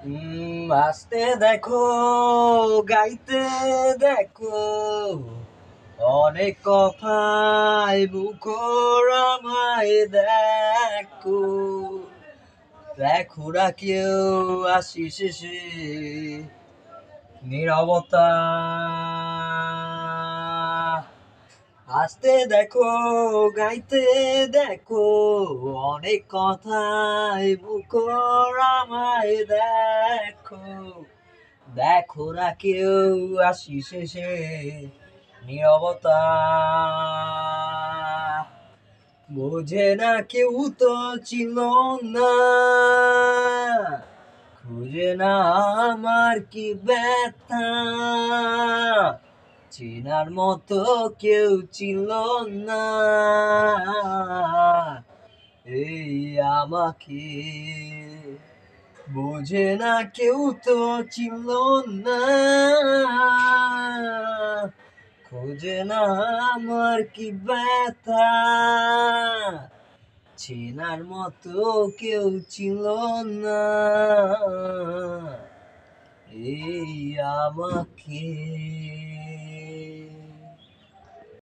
আসতে দেখো, গাইতে দেখো, অনেক কথায় মুখর আমায় দেখো। দেখো না কেউ আসি শেষে নীরবতা। আসতে দেখো, গাইতে দেখো, অনেক কথায় মুখর আমায় দেখো। দেখো না কেউ আসি শেষে নীরবতা। বোঝে না কেউ তো ছিল না, খুঁজে না আমার কি ব্যথা। চেনার মতো কেউ ছিল না এই আমাকে। বোঝে না কেউ তো ছিল না, খোঁজে না আমার কি ব্যথা। চেনার মতো কেউ ছিল না এই আমাকে।